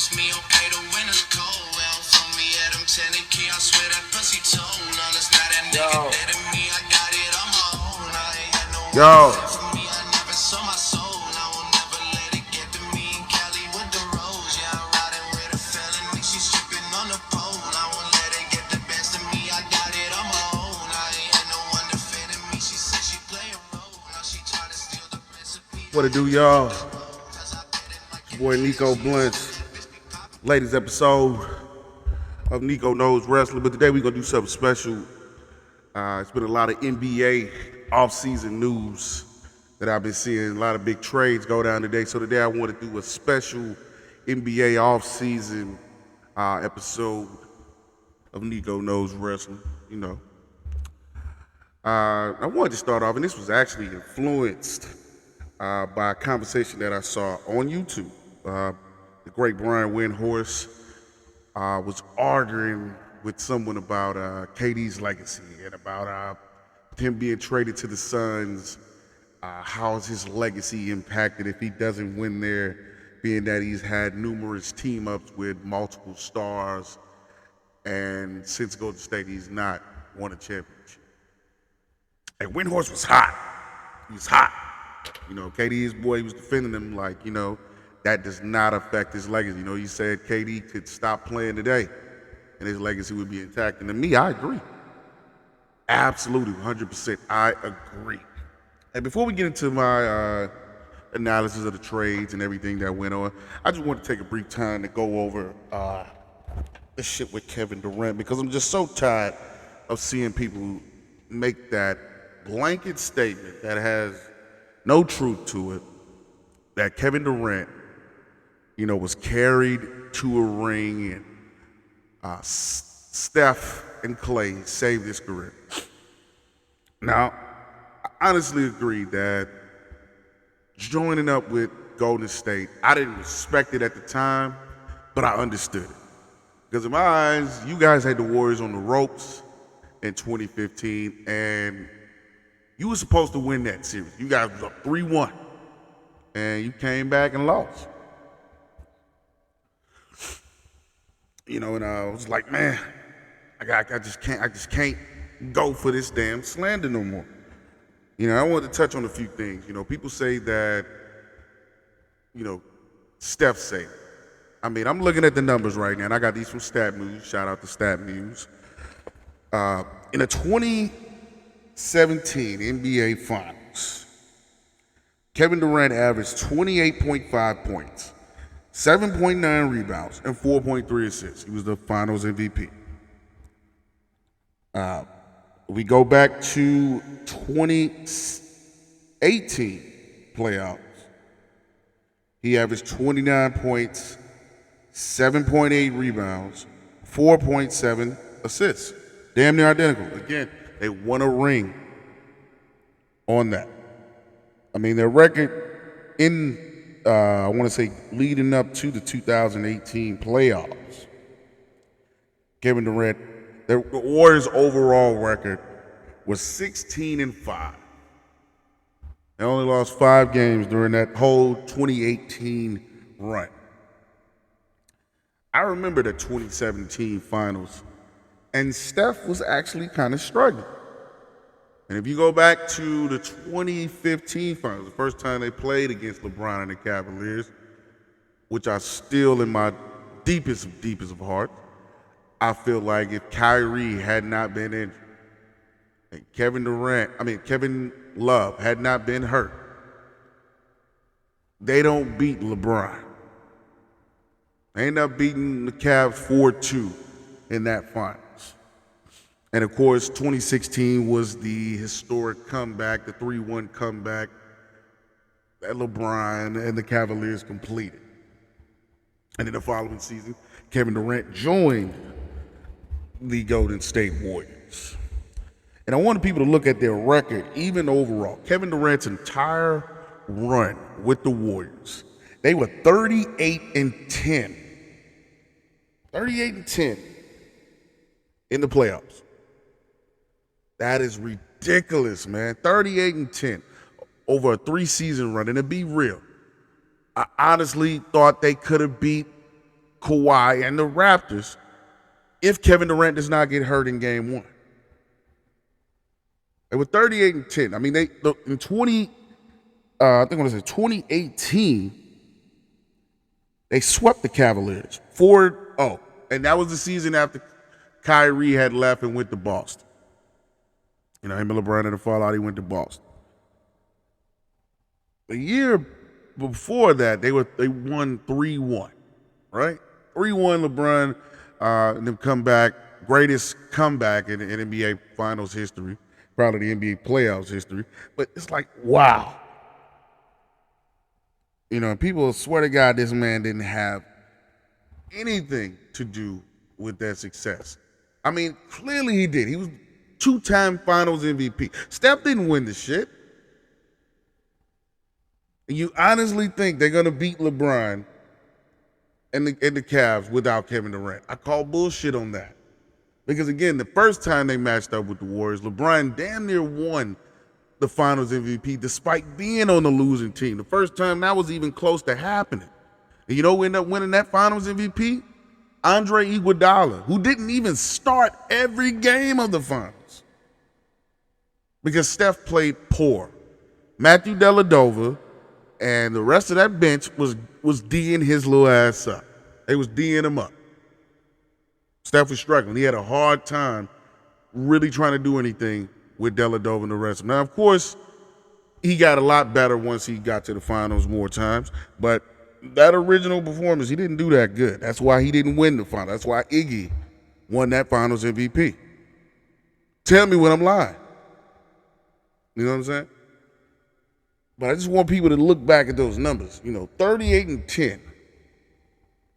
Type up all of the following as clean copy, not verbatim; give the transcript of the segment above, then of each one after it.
it's me, okay, the winter's cold. Well, from me at him, 10 key, I swear that pussy told. No, it's not that nigga dead to me, I got it on my own. I ain't had no one to fight for me, I never saw my soul. I will never let it get to me. In Cali with the rose, yeah, I'm riding with a felony. She's stripping on the pole. I won't let it get the best of me, I got it on my own. I ain't had no one defending me. She said she play a role. Now she try to steal the recipe. What it do, y'all? Boy Nico Blunts. Latest episode of Nico Knows Wrestling, but today we're gonna do something special. It's been a lot of NBA off-season news that I've been seeing. A lot of big trades go down today. So today I want to do a special NBA off-season episode of Nico Knows Wrestling. You know, I wanted to start off, and this was actually influenced by a conversation that I saw on YouTube. The great Brian Windhorst was arguing with someone about KD's legacy and about him being traded to the Suns. How is his legacy impacted if he doesn't win there, being that he's had numerous team-ups with multiple stars, and since Golden State, he's not won a championship. And Windhorst was hot. He was hot. You know, KD's boy, he was defending him like, you know, that does not affect his legacy. You know, he said KD could stop playing today and his legacy would be intact. And to me, I agree. Absolutely, 100%, I agree. And before we get into my analysis of the trades and everything that went on, I just want to take a brief time to go over this shit with Kevin Durant, because I'm just so tired of seeing people make that blanket statement that has no truth to it, that Kevin Durant, you know, was carried to a ring and Steph and Clay saved his career. Now, I honestly agree that joining up with Golden State, I didn't respect it at the time, but I understood it. Because in my eyes, you guys had the Warriors on the ropes in 2015, and you were supposed to win that series. You guys was up 3-1, and you came back and lost. You know, and I was like, man, I just can't go for this damn slander no more. You know, I wanted to touch on a few things. You know, people say that, you know, Steph saved. I mean, I'm looking at the numbers right now, and I got these from Stat News. Shout out to Stat News. In the 2017 NBA Finals, Kevin Durant averaged 28.5 points, 7.9 rebounds, and 4.3 assists. He was the Finals MVP. We go back to 2018 playoffs. He averaged 29 points, 7.8 rebounds, 4.7 assists. Damn near identical. Again, they won a ring on that. I mean, their record in, I want to say, leading up to the 2018 playoffs, Kevin Durant, the Warriors' overall record was 16-5. They only lost 5 games during that whole 2018 run. I remember the 2017 finals, and Steph was actually kind of struggling. And if you go back to the 2015 finals, the first time they played against LeBron and the Cavaliers, which are still in my deepest of heart, I feel like if Kyrie had not been injured, and Kevin Love had not been hurt, they don't beat LeBron. They end up beating the Cavs 4-2 in that finals. And of course, 2016 was the historic comeback, the 3-1 comeback that LeBron and the Cavaliers completed. And in the following season, Kevin Durant joined the Golden State Warriors. And I wanted people to look at their record, even overall. Kevin Durant's entire run with the Warriors, they were 38-10. 38-10 in the playoffs. That is ridiculous, man. 38-10 over a 3-season run. And to be real, I honestly thought they could have beat Kawhi and the Raptors if Kevin Durant does not get hurt in game one. They were 38-10. I mean, in 2018, they swept the Cavaliers 4-0. And that was the season after Kyrie had left and went to Boston. Him and LeBron had a fallout, he went to Boston. The year before that, they won 3-1, right? 3-1 LeBron, and them comeback, greatest comeback in NBA Finals history, probably the NBA playoffs history. But it's like, wow. And people swear to God this man didn't have anything to do with that success. I mean, clearly he did. He was 2-time Finals MVP. Steph didn't win the shit. And you honestly think they're going to beat LeBron and the Cavs without Kevin Durant? I call bullshit on that. Because, again, the first time they matched up with the Warriors, LeBron damn near won the Finals MVP despite being on the losing team. The first time that was even close to happening. And you know who ended up winning that Finals MVP? Andre Iguodala, who didn't even start every game of the Finals because Steph played poor. Matthew Dellavedova and the rest of that bench was D'ing his little ass up. They was D'ing him up. Steph was struggling. He had a hard time really trying to do anything with Dellavedova and the rest of them. Now, of course, he got a lot better once he got to the Finals more times, but that original performance, he didn't do that good. That's why he didn't win the Finals. That's why Iggy won that Finals MVP. Tell me when I'm lying. You know what I'm saying? But I just want people to look back at those numbers. 38-10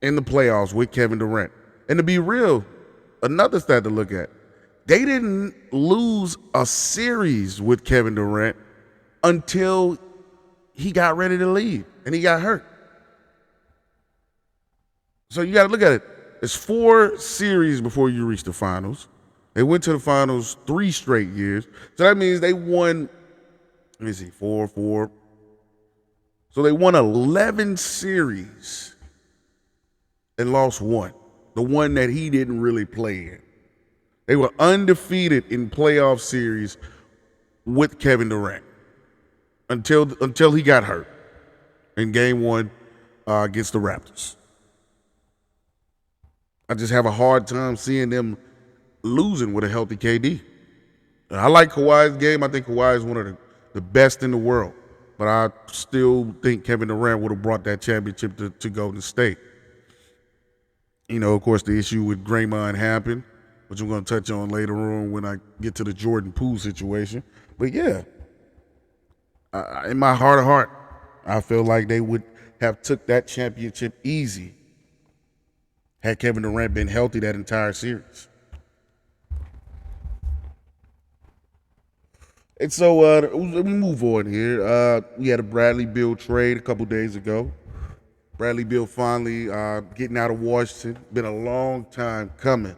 in the playoffs with Kevin Durant. And to be real, another stat to look at, they didn't lose a series with Kevin Durant until he got ready to leave and he got hurt. So you got to look at it. It's 4 series before you reach the Finals. They went to the Finals 3 straight years. So that means they won, 4. So they won 11 series and lost 1. The one that he didn't really play in. They were undefeated in playoff series with Kevin Durant until he got hurt in game 1 against the Raptors. I just have a hard time seeing them losing with a healthy KD. I like Kawhi's game. I think Kawhi is one of the best in the world. But I still think Kevin Durant would have brought that championship to Golden State. Of course, the issue with Draymond happened, which I'm going to touch on later on when I get to the Jordan Poole situation. But yeah, in my heart of heart, I feel like they would have took that championship easy had Kevin Durant been healthy that entire series. And so let me move on here. We had a Bradley Beal trade a couple days ago. Bradley Beal finally getting out of Washington. Been a long time coming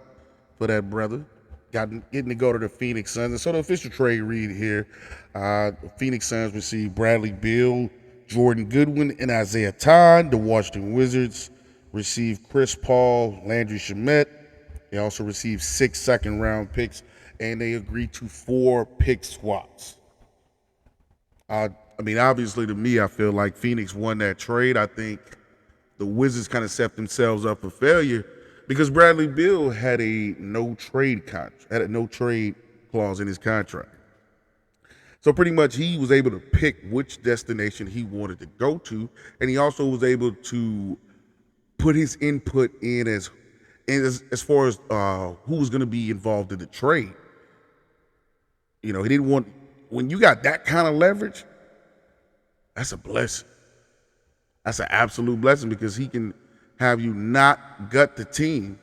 for that brother. Getting to go to the Phoenix Suns. And so the official trade read here. The Phoenix Suns received Bradley Beal, Jordan Goodwin, and Isaiah Todd. The Washington Wizards received Chris Paul, Landry Shamet. They also received 6 second-round picks, and they agreed to 4 pick swaps. Obviously, to me, I feel like Phoenix won that trade. I think the Wizards kind of set themselves up for failure because Bradley Beal had a no trade clause in his contract. So pretty much he was able to pick which destination he wanted to go to, and he also was able to put his input in as far as who was going to be involved in the trade. He didn't want, when you got that kind of leverage, that's a blessing. That's an absolute blessing because he can have you not gut the team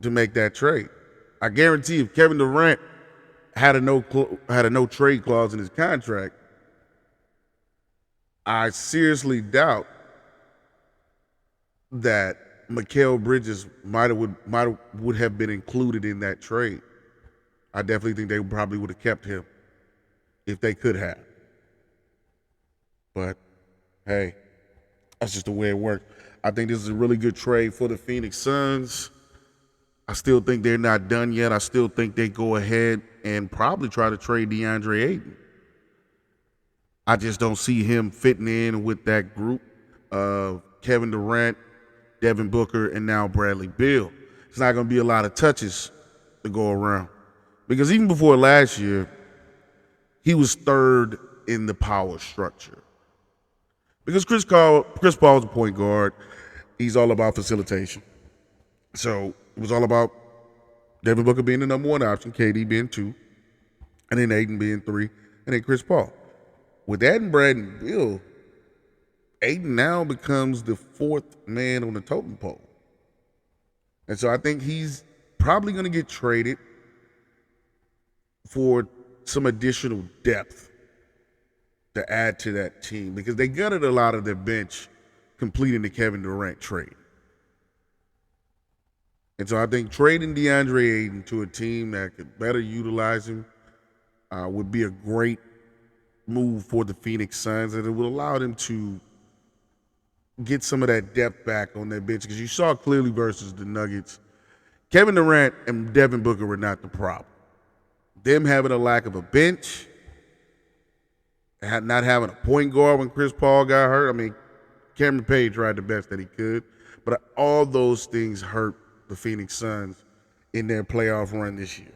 to make that trade. I guarantee if Kevin Durant had a no trade clause in his contract, I seriously doubt that Mikal Bridges would have been included in that trade. I definitely think they probably would have kept him if they could have. But hey, that's just the way it works. I think this is a really good trade for the Phoenix Suns. I still think they're not done yet. I still think they go ahead and probably try to trade DeAndre Ayton. I just don't see him fitting in with that group of Kevin Durant, Devin Booker, and now Bradley Beal. It's not going to be a lot of touches to go around. Because even before last year, he was third in the power structure. Because Chris Paul's a point guard. He's all about facilitation. So it was all about Devin Booker being the number one option, KD being two, and then Ayton being three, and then Chris Paul. With that and Brad and Bill, Ayton now becomes the fourth man on the totem pole. And so I think he's probably going to get traded for some additional depth to add to that team because they gutted a lot of their bench completing the Kevin Durant trade. And so I think trading DeAndre Ayton to a team that could better utilize him would be a great move for the Phoenix Suns, and it would allow them to get some of that depth back on their bench because you saw clearly versus the Nuggets, Kevin Durant and Devin Booker were not the problem. Them having a lack of a bench, not having a point guard when Chris Paul got hurt. I mean, Cameron Payne tried the best that he could, but all those things hurt the Phoenix Suns in their playoff run this year.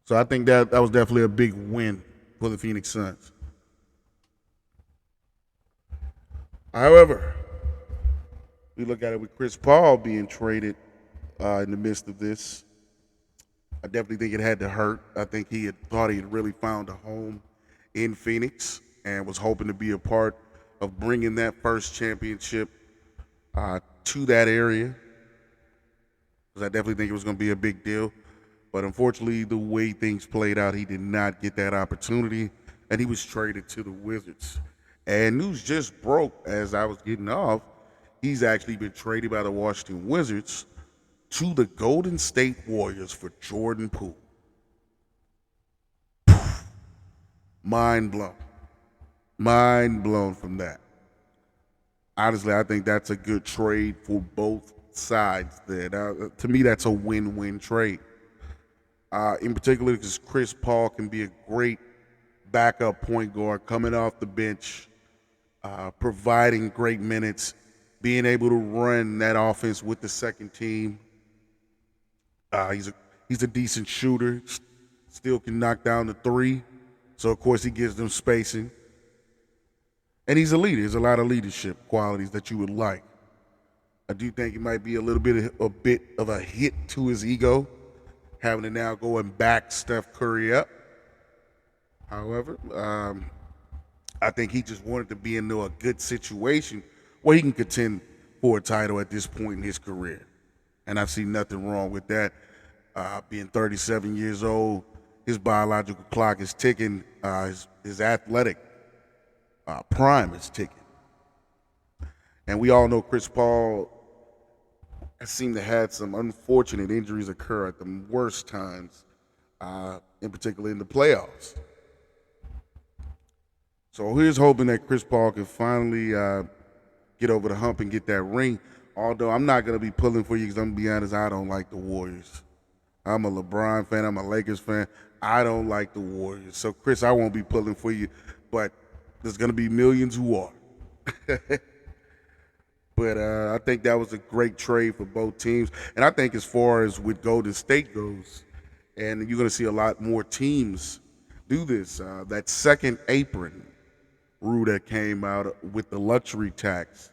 So I think that was definitely a big win for the Phoenix Suns. However, we look at it with Chris Paul being traded in the midst of this. I definitely think it had to hurt. I think he had thought he had really found a home in Phoenix and was hoping to be a part of bringing that first championship to that area. Because I definitely think it was going to be a big deal. But unfortunately, the way things played out, he did not get that opportunity, and he was traded to the Wizards. And news just broke as I was getting off. He's actually been traded by the Washington Wizards to the Golden State Warriors for Jordan Poole. Mind blown. Mind blown from that. Honestly, I think that's a good trade for both sides there. Now, to me, that's a win-win trade. In particular, because Chris Paul can be a great backup point guard coming off the bench, providing great minutes, being able to run that offense with the second team. He's a decent shooter, still can knock down the three. So, of course, he gives them spacing. And he's a leader. There's a lot of leadership qualities that you would like. I do think it might be a bit of a hit to his ego, having to now go and back Steph Curry up. However, I think he just wanted to be into a good situation where he can contend for a title at this point in his career. And I see nothing wrong with that. Being 37 years old, his biological clock is ticking. His athletic prime is ticking. And we all know Chris Paul has seemed to have some unfortunate injuries occur at the worst times, in particular in the playoffs. So here's hoping that Chris Paul can finally get over the hump and get that ring. Although I'm not going to be pulling for you because I'm going to be honest, I don't like the Warriors. I'm a LeBron fan. I'm a Lakers fan. I don't like the Warriors. So, Chris, I won't be pulling for you, but there's going to be millions who are. But I think that was a great trade for both teams. And I think as far as with Golden State goes, and you're going to see a lot more teams do this, that second apron rule that came out with the luxury tax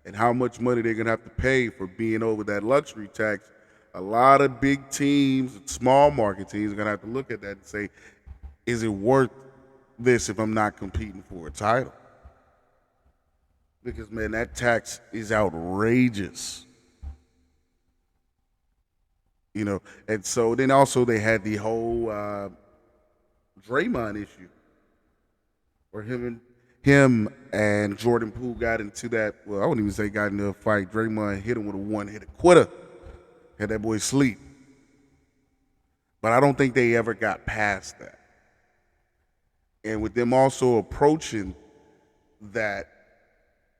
and how much money they're going to have to pay for being over that luxury tax, a lot of big teams, small market teams are going to have to look at that and say, is it worth this if I'm not competing for a title? Because, man, that tax is outrageous. You know, and so then also they had the whole Draymond issue where him and Jordan Poole got into that, well, I wouldn't even say got into a fight. Draymond hit him with a one-hitter quitter. Had that boy sleep. But I don't think they ever got past that. And with them also approaching that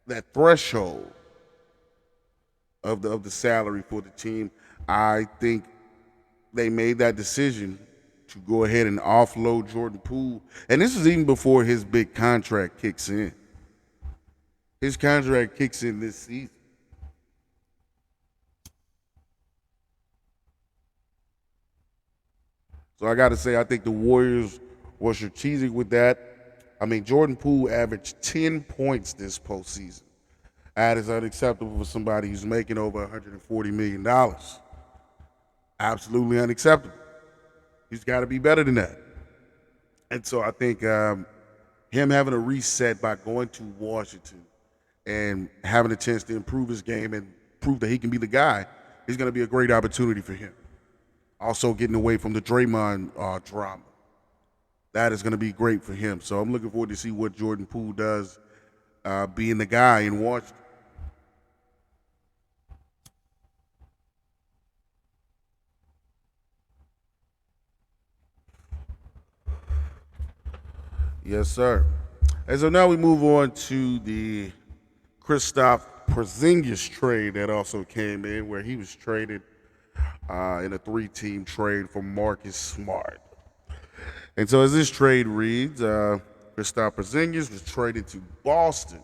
that threshold of the salary for the team, I think they made that decision to go ahead and offload Jordan Poole. And this is even before his big contract kicks in. His contract kicks in this season. So I got to say, I think the Warriors were strategic with that. I mean, Jordan Poole averaged 10 points this postseason. That is unacceptable for somebody who's making over $140 million. Absolutely unacceptable. He's got to be better than that. And so I think him having a reset by going to Washington and having a chance to improve his game and prove that he can be the guy is going to be a great opportunity for him. Also getting away from the Draymond drama. That is going to be great for him. So I'm looking forward to see what Jordan Poole does being the guy in Washington. Yes, sir. And so now we move on to the Kristaps Porzingis trade that also came in, where he was traded in a three-team trade for Marcus Smart. And so as this trade reads, Kristaps Porzingis was traded to Boston,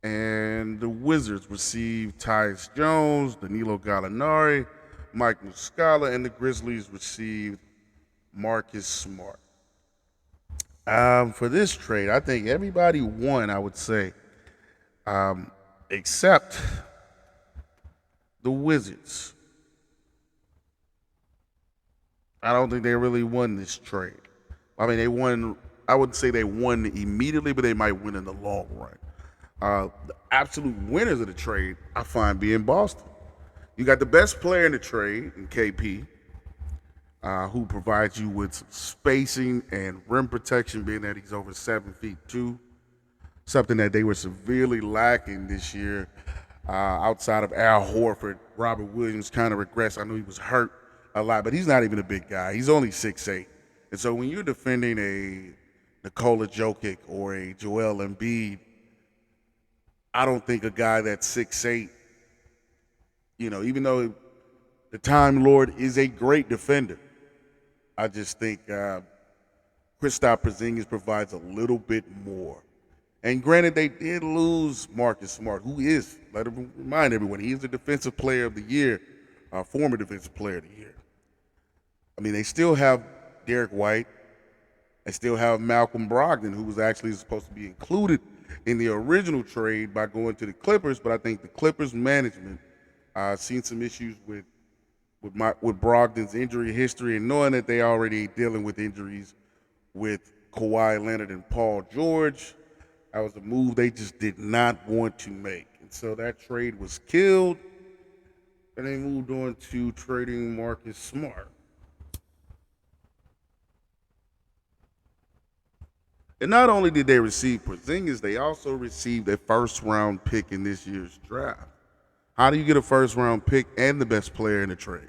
and the Wizards received Tyus Jones, Danilo Gallinari, Mike Muscala, and the Grizzlies received Marcus Smart. For this trade, I think everybody won, I would say, except the Wizards. I don't think they really won this trade. I mean, they won. I wouldn't say they won immediately, but they might win in the long run. The absolute winners of the trade, I find, being Boston. You got the best player in the trade in KP, who provides you with some spacing and rim protection, being that he's over 7'2", something that they were severely lacking this year. Outside of Al Horford, Robert Williams kind of regressed. I know he was hurt a lot, but he's not even a big guy. He's only 6'8". And so when you're defending a Nikola Jokic or a Joel Embiid, I don't think a guy that's 6'8", even though the Time Lord is a great defender, I just think Kristaps Porzingis provides a little bit more. And granted, they did lose Marcus Smart, who is, let me remind everyone, he is the Defensive Player of the Year, former Defensive Player of the Year. I mean, they still have Derek White. They still have Malcolm Brogdon, who was actually supposed to be included in the original trade by going to the Clippers, but I think the Clippers management seen some issues with Brogdon's injury history, and knowing that they already dealing with injuries with Kawhi Leonard and Paul George, that was a move they just did not want to make. And so that trade was killed, and they moved on to trading Marcus Smart. And not only did they receive Porzingis, they also received a first-round pick in this year's draft. How do you get a first-round pick and the best player in the trade?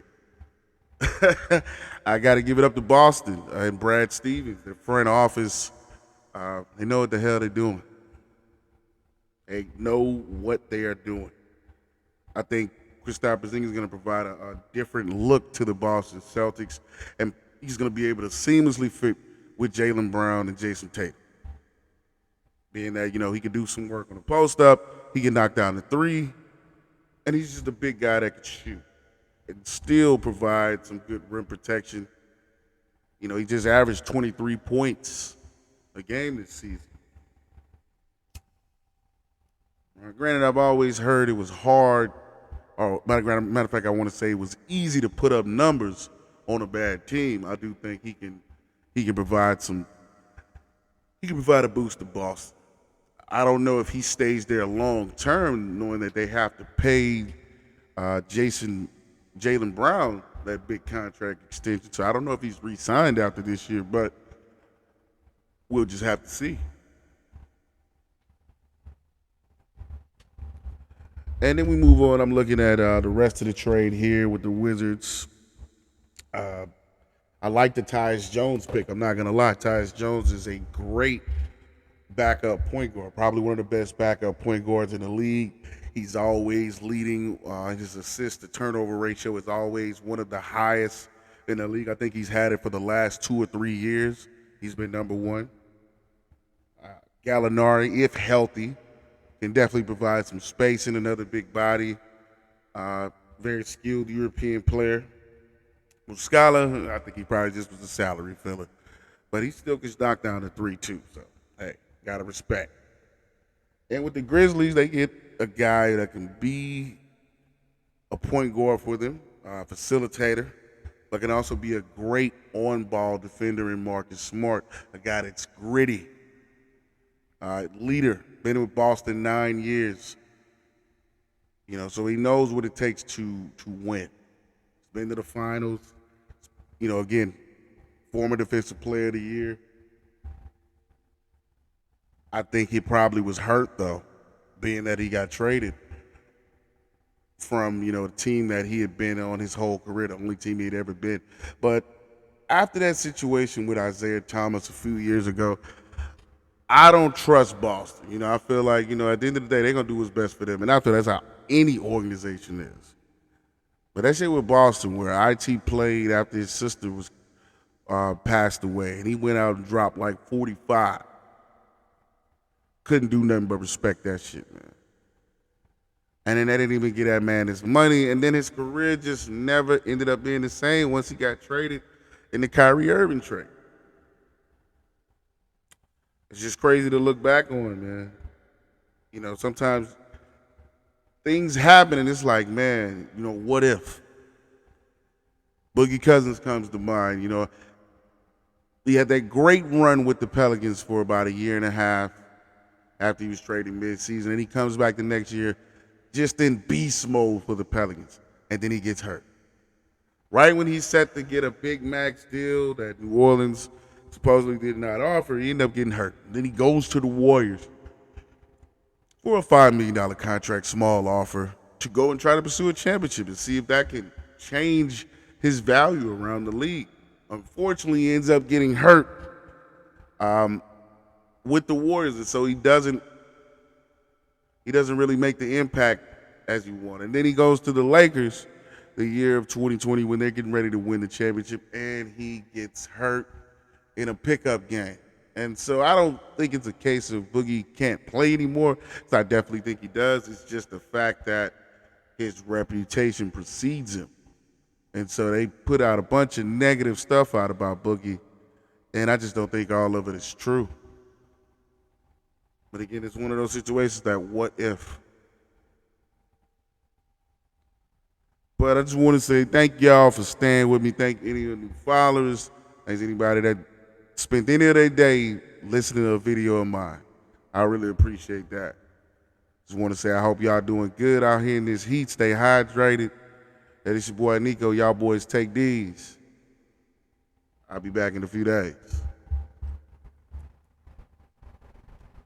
I got to give it up to Boston and Brad Stevens, their front office. They know what the hell they're doing. They know what they are doing. I think Kristaps Porzingis is going to provide a different look to the Boston Celtics, and he's going to be able to seamlessly fit with Jaylen Brown and Jason Tatum. Being that, he can do some work on the post-up, he can knock down the three, and he's just a big guy that can shoot and still provide some good rim protection. He just averaged 23 points a game this season. Granted, I've always heard it was hard, or matter of fact, I want to say it was easy to put up numbers on a bad team. I do think he can provide a boost to Boston. I don't know if he stays there long term, knowing that they have to pay Jaylen Brown that big contract extension. So I don't know if he's re-signed after this year, but we'll just have to see. And then we move on. I'm looking at the rest of the trade here with the Wizards. I like the Tyus Jones pick. I'm not going to lie. Tyus Jones is a great backup point guard, probably one of the best backup point guards in the league. He's always leading. His assist to turnover ratio is always one of the highest in the league. I think he's had it for the last 2 or 3 years. He's been number one. Gallinari, if healthy, can definitely provide some space in another big body. Very skilled European player. Muscala, I think he probably just was a salary filler. But he still gets knocked down to 3 too. So, hey, got to respect. And with the Grizzlies, they get a guy that can be a point guard for them, facilitator, but can also be a great on-ball defender in Marcus Smart, a guy that's gritty, leader, been with Boston 9 years. So he knows what it takes to win. He's been to the finals. Again, former defensive player of the year. I think he probably was hurt though, being that he got traded from, the team that he had been on his whole career, the only team he'd ever been. But after that situation with Isaiah Thomas a few years ago, I don't trust Boston. I feel like, at the end of the day, they're going to do what's best for them. And after that's how any organization is. But that shit with Boston, where IT played after his sister was passed away, and he went out and dropped like 45. Couldn't do nothing but respect that shit, man. And then they didn't even get that man his money, and then his career just never ended up being the same once he got traded in the Kyrie Irving trade. It's just crazy to look back on, man. Sometimes things happen and it's like, man, what if? Boogie Cousins comes to mind, He had that great run with the Pelicans for about a year and a half after he was traded mid-season, and he comes back the next year just in beast mode for the Pelicans, and then he gets hurt. Right when he's set to get a big max deal that New Orleans supposedly did not offer, he ended up getting hurt. Then he goes to the Warriors for a $5 million contract, small offer, to go and try to pursue a championship and see if that can change his value around the league. Unfortunately, he ends up getting hurt with the Warriors, and so he doesn't really make the impact as he wanted. And then he goes to the Lakers the year of 2020 when they're getting ready to win the championship, and he gets hurt in a pickup game. And so I don't think it's a case of Boogie can't play anymore, because I definitely think he does. It's just the fact that his reputation precedes him. And so they put out a bunch of negative stuff out about Boogie, and I just don't think all of it is true. But again, it's one of those situations that what if? But I just want to say thank y'all for staying with me. Thank any of the new followers. Thanks anybody that spent any of their day listening to a video of mine. I really appreciate that. Just want to say I hope y'all doing good out here in this heat. Stay hydrated. That is your boy Nico. Y'all boys take these. I'll be back in a few days.